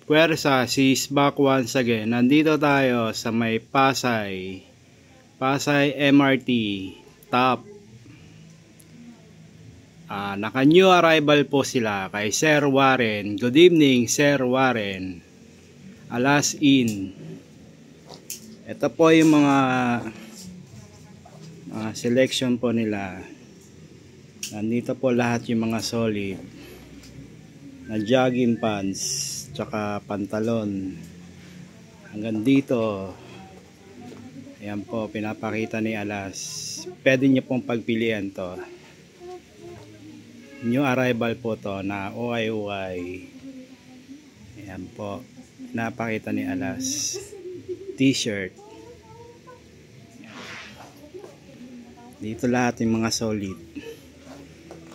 Puwersa, she's back once again. Nandito tayo sa may Pasay MRT top. Naka new arrival po sila kay Sir Warren. Good evening, Sir Warren. Alas in. Ito po yung mga selection po nila. Nandito po lahat yung mga solid na jogging pants tsaka pantalon hanggang dito. Ayan po, pinapakita ni Alas. Pwede nyo pong pagpilian to. New arrival po to na UY. Ayan po, pinapakita ni Alas. T-shirt. Dito lahat yung mga solid.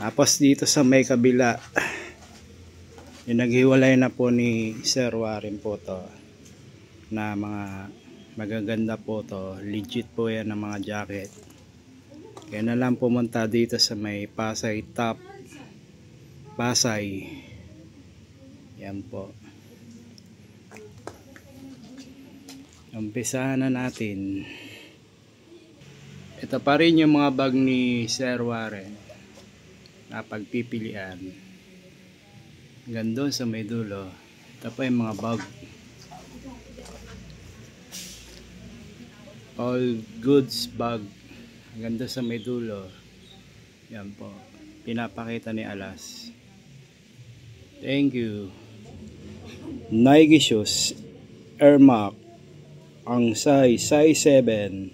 Tapos dito sa may kabila, yung naghiwalay na po ni Sir Warren po to na mga magaganda po to. Legit po yan ng mga jacket. Kaya na lang pumunta dito sa may Pasay top. Pasay. Yan po. Umpisahan na natin. Ito pa rin yung mga bag ni Sir Warren na pagpipilian. Hanggang doon sa may dulo. Ito pa yung mga bag. All goods bag. Hanggang doon sa may dulo. Yan po. Pinapakita ni Alas. Thank you. Nike shoes. Air Max. Ang size 7.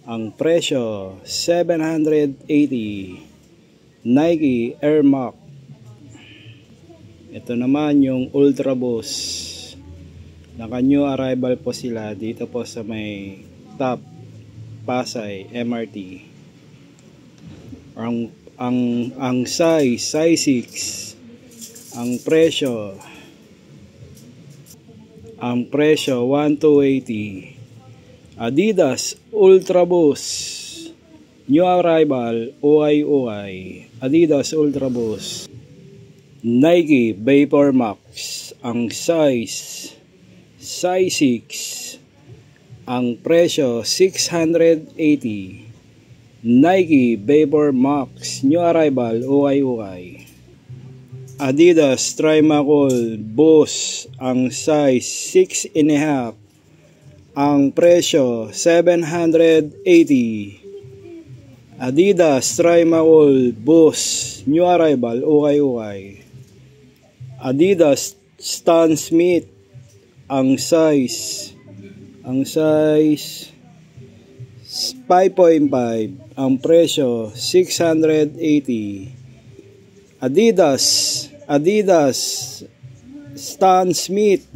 Ang presyo 780. Nike Air Max. Ito naman yung Ultra Boost. Naka new arrival po sila dito po sa may top Pasay MRT. Ang size 6. Ang presyo 1280. Adidas Ultra Boost. New arrival UY. Adidas Ultra Boost. Nike Vapor Max. Ang size 6. Ang presyo 680. Nike Vapor Max new arrival UY. Adidas Trimacool Boost. Ang size 6.5. Ang presyo 780. Adidas Trimacool Boost new arrival UY. Adidas Stan Smith. Ang size 5.5. Ang presyo 680. Adidas Stan Smith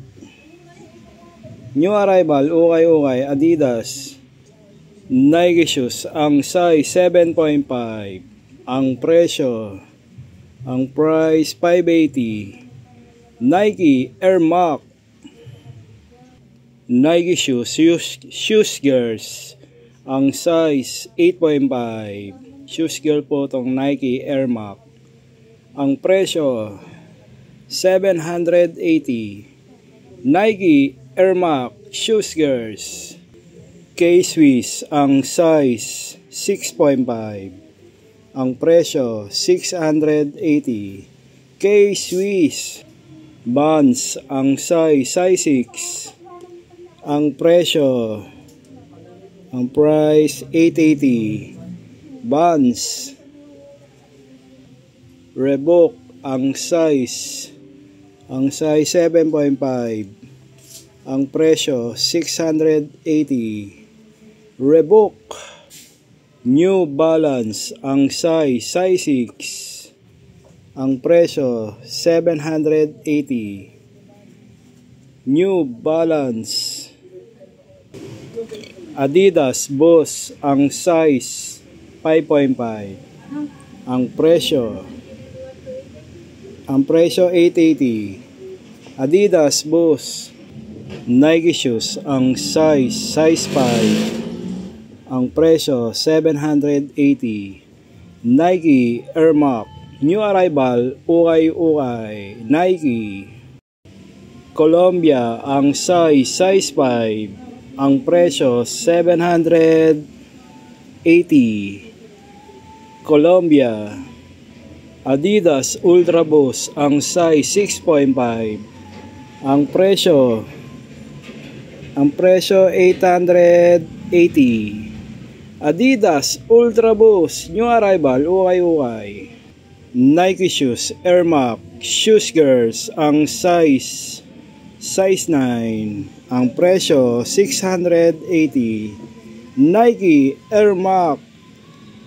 new arrival UY. Adidas Nike shoes. Ang size 7.5. Ang presyo, ang price 580. Nike Air Max. Nike shoes girls. Ang size 8.5. Shoes girl po tong Nike Air Max. Ang presyo 780. Nike Air Max shoes girls. K-Swiss. Ang size 6.5. Ang presyo 680. K-Swiss. Vans. Ang size 6. Ang presyo, ang price 880. Vans. Reebok. Ang size 7.5. Ang presyo 680. Reebok. New Balance. Ang size 6. Ang presyo 780. New Balance. Adidas Boost. Ang size 5.5. Ang presyo 880. Adidas Boost. Nike shoes. Ang size 5. ang presyo 780. Nike Air Max new arrival, ukay-ukay. Nike Columbia ang size 5, ang presyo 780. Columbia. Adidas Ultra Boost ang size 6.5, ang presyo 880. Adidas Ultra Boost new arrival, ukay-ukay. Nike shoes Air Max shoes girls ang size 9, ang presyo 680. Nike Air Max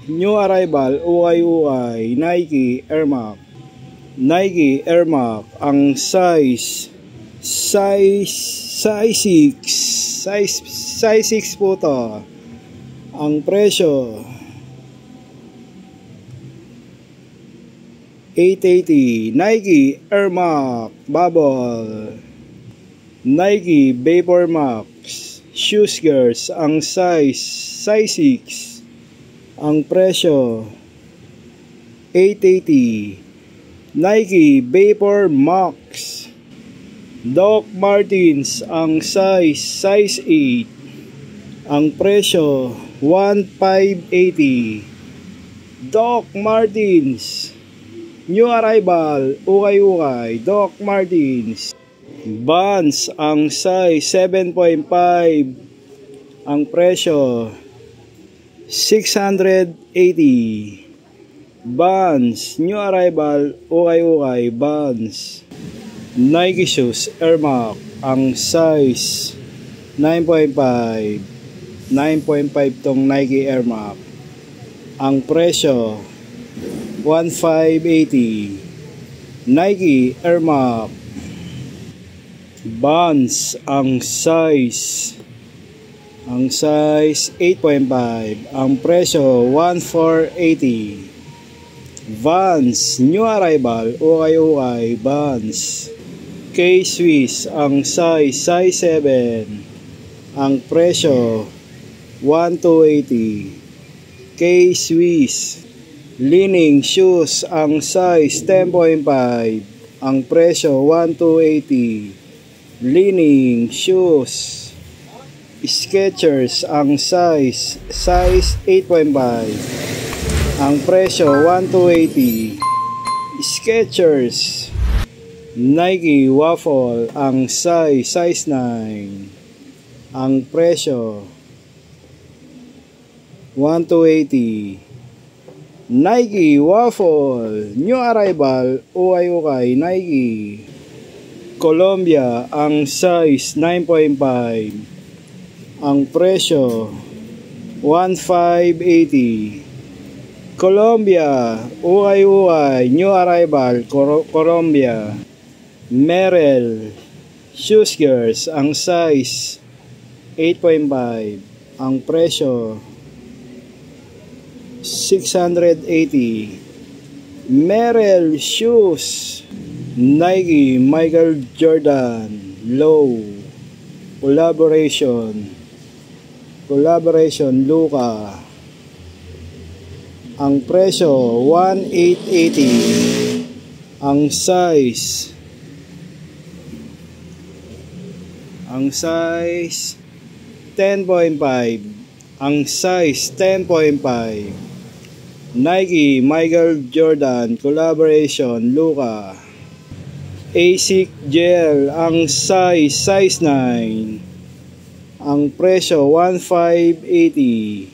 new arrival, ukay-ukay. Nike Air Max. Nike Air Max ang size 6 po to. Ang presyo 880. Nike Air Max Bubble. Nike Vapor Max shoes girls ang size 6, ang presyo 880. Nike Vapor Max. Doc Martens ang size 8, ang presyo 1580. Doc Martens new arrival, ukay-ukay. Doc Martens. Vans ang size 7.5, ang presyo 680. Vans new arrival, ukay-ukay. Vans. Nike shoes Air Max ang size 9.5 tong Nike Air Max, ang presyo 1580. Nike Air Max. Vans ang size 8.5, ang presyo 1480. Vans new arrival, ukay-ukay. Vans. K-Swiss ang size 7, ang presyo 1280. K-Swiss. Li-Ning shoes ang size 10.5, ang presyo 1280. Li-Ning shoes. Skechers ang size 8.5, ang presyo 1280. Skechers. Nike Waffle ang size 9, ang presyo 1280. Nike Waffle new arrival, ukay-ukay. Nike Columbia ang size 9.5, ang presyo 1580. Columbia, ukay-ukay. New arrival, Columbia. Merrell shoes girls ang size 8.5, ang presyo 680. Merrell shoes. Nike Michael Jordan Low collaboration Luka, ang presyo 1880. ang size 10.5, ang size 10.5. Nike Michael Jordan collaboration Luka. ASIC Gel ang size 9, ang presyo 1580.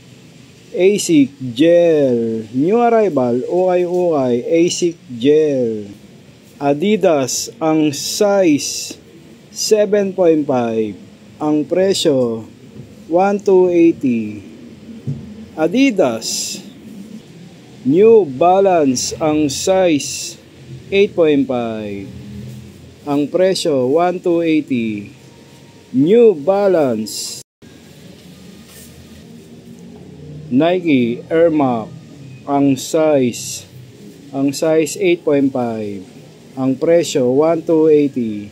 ASIC Gel new arrival, ukay-ukay. ASIC Gel. Adidas ang size 7.5, ang presyo 1280. Adidas. New Balance ang size 8.5, ang presyo 1280. New Balance. Nike Air Max ang size 8.5, ang presyo 1280.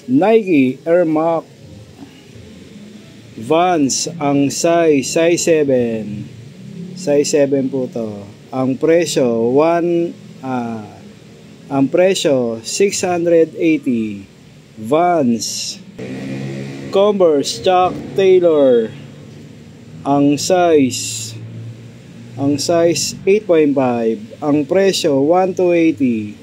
Nike Air Max. Vans, ang size 7. Size 7 po to. Ang presyo, ang presyo, 680. Vans. Converse, Chuck Taylor. Ang size 8.5. Ang presyo, 1,280.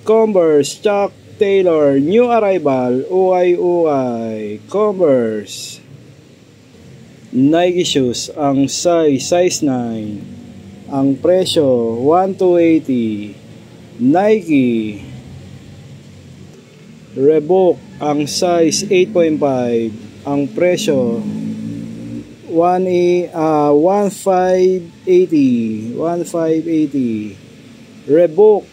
Converse, Chuck Taylor, new arrival, ukay-ukay. Converse. Nike shoes, ang size 9. Ang presyo, 1,280. Nike. Reebok, ang size 8.5. Ang presyo, 1,580. Reebok.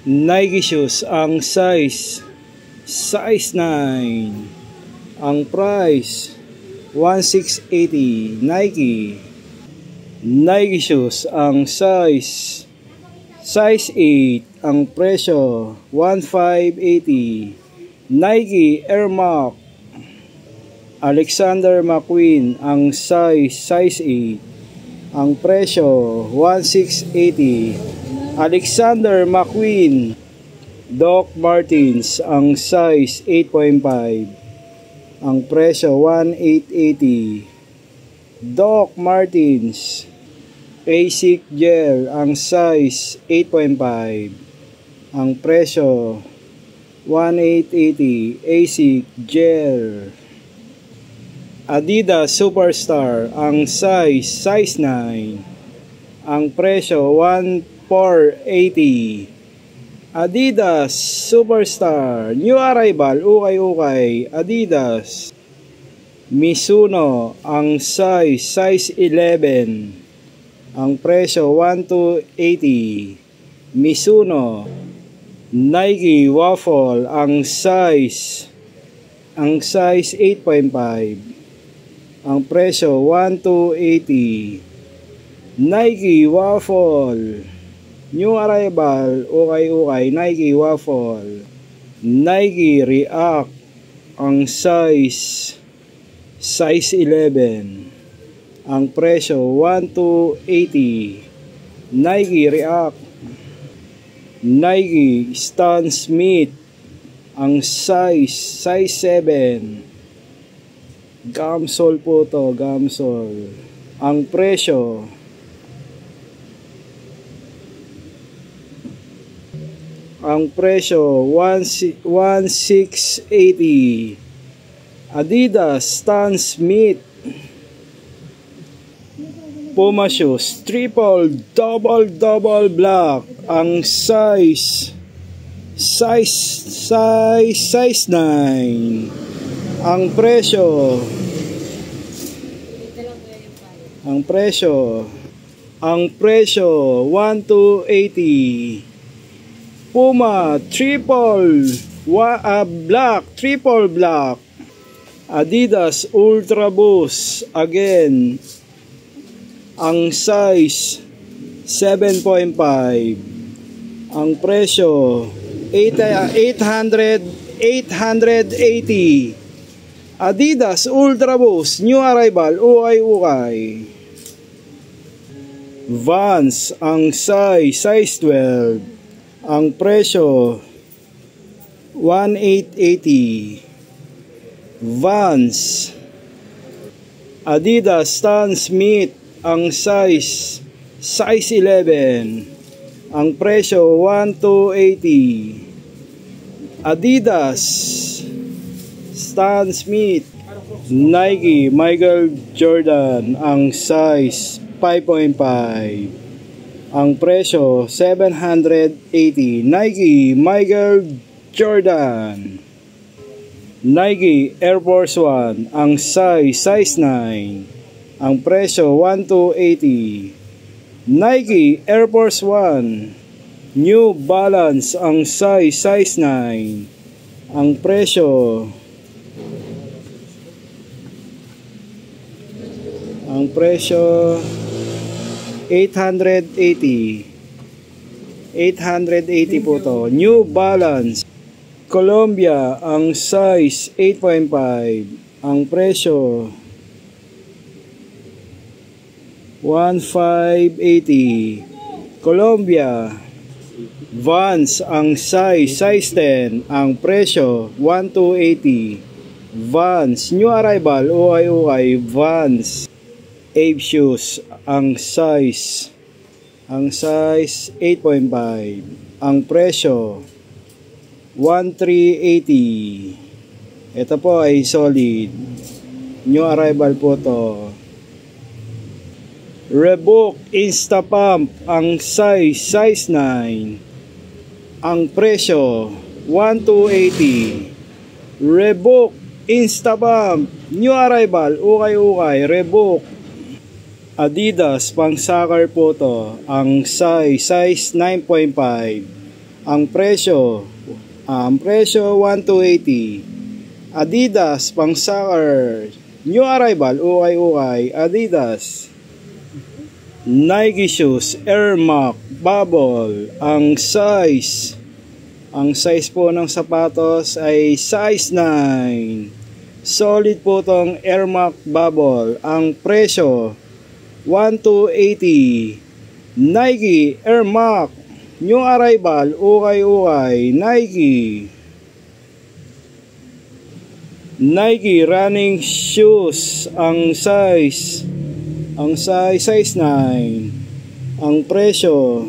Nike shoes, ang size 9. Ang price, 1,680. Nike. Nike shoes, ang size 8. Ang presyo, 1,580. Nike Air Max. Alexander McQueen, ang size 8. Ang presyo, 1,680. Alexander McQueen. Doc Martens, ang size 8.5. Ang presyo, 1,880. Doc Martens. Basic Gel, ang size 8.5. Ang presyo, 1,880. Basic Gel. Adidas Superstar, ang size 9. Ang presyo, 1,480. Adidas Superstar, new arrival, ukay-ukay. Adidas. Mizuno, ang size 11. Ang presyo, 1,280. Mizuno. Nike Waffle, ang size 8.5. Ang presyo, 1,280. Nike Waffle. New arrival, ukay-ukay. Nike Waffle. Nike React, ang size 11. Ang presyo, 1,280. Nike React. Nike Stan Smith, ang size 7. Gamsol po to, Gamsol. Ang presyo, ang presyo, 1,680. Adidas Stan Smith. Puma shoes, double black. Ang size 9. Ang presyo, ang presyo 1,280. Puma triple black. Adidas Ultra Boost, again, ang size 7.5. Ang presyo 880. Adidas Ultra Boost, new arrival, ukay-ukay. Vans, ang size 12. Ang presyo, 1,880. Vans. Adidas Stan Smith, ang size 11. Ang presyo, 1,280. Adidas Stan Smith. Nike Michael Jordan, ang size 5.5. Ang presyo, 780. Nike Michael Jordan. Nike Air Force 1, ang size 9. Ang presyo, 1,280. Nike Air Force 1. New Balance, ang size 9. Ang presyo, 880. 880 po to. New Balance Columbia, ang size 8.5. Ang presyo 1,580. Colombia Vans ang size 10, ang presyo 1,280. Vans new arrival UAY Vans Ape shoes ang size 8.5, ang presyo 1,380. Ito po ay solid new arrival po to. Reebok Instapump ang size 9, ang presyo 1,280. Reebok Instapump new arrival ukay Reebok. Adidas pang soccer po to, ang size 9.5, ang presyo 1,280. Adidas pang soccer new arrival ukay Adidas. Nike shoes Air Max Bubble ang size po ng sapatos ay size 9. Solid po tong Air Max Bubble, ang presyo 1,280. Nike Air Max new arrival ukay Nike running shoes ang size 9, ang presyo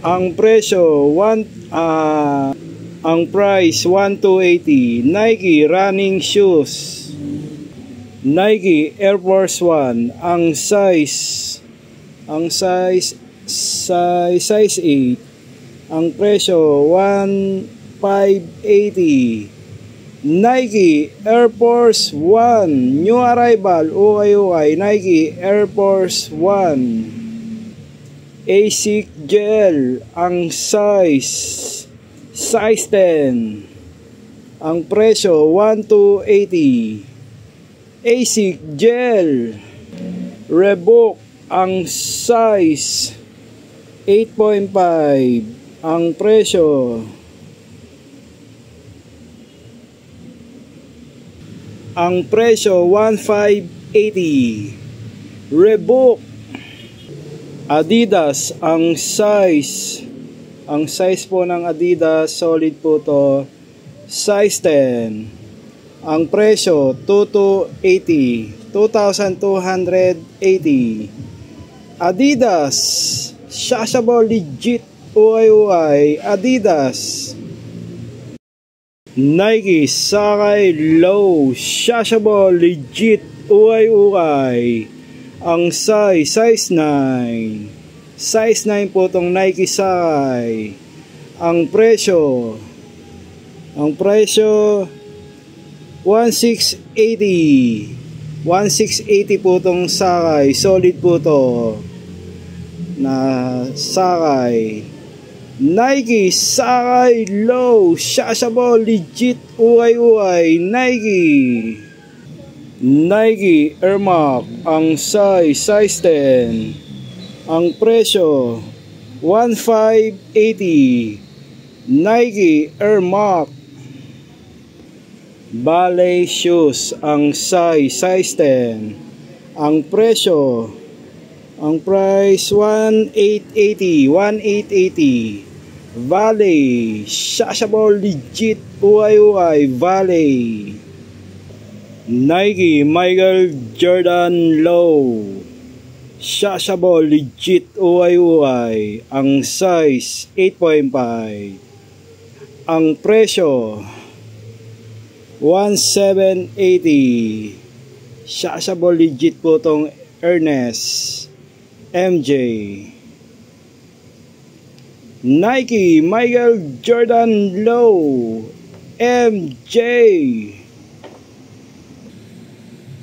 1,280. Nike running shoes Nike Air Force 1 ang size 8, ang presyo 1,580. Nike Air Force 1 new arrival ukay Nike Air Force 1. ASIC gel ang size 10, ang presyo 1,280. ASIC gel. Reebok ang size 8.5, ang presyo 1,580. Reebok. Adidas ang size po ng Adidas solid po to, size 10, ang presyo 2,280. Adidas Shashable legit ukay Adidas. Nike Sakay Low Shashable legit ukay. Ang size 9. Size 9 po tong Nike Sakay. Ang presyo 1,680. 1,680 po tong Sakay. Solid po to na Sakay. Nike Sakay Low Shashable legit ukay Nike. Nike Air Max ang size 10, ang presyo 1,580. Nike Air Max. Ballet shoes ang size 10, ang presyo ang price 1,880. Ballet Shashable legit ukay Ballet. Nike Michael Jordan Low Shashable legit ukay, ang size 8.5, ang presyo 1,780. Shashable legit po tong Ernest MJ. Nike Michael Jordan Low MJ.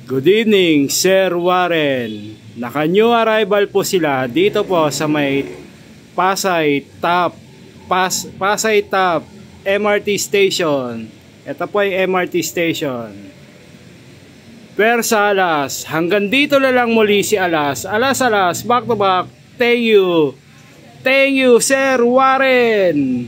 Good evening, Sir Warren. Naka-new arrival po sila dito po sa may Pasay Top MRT Station. Ito po ay MRT Station. Persa Alas. Hanggang dito na lang muli si Alas. Alas, back to back. Thank you. Thank you, Sir Warren.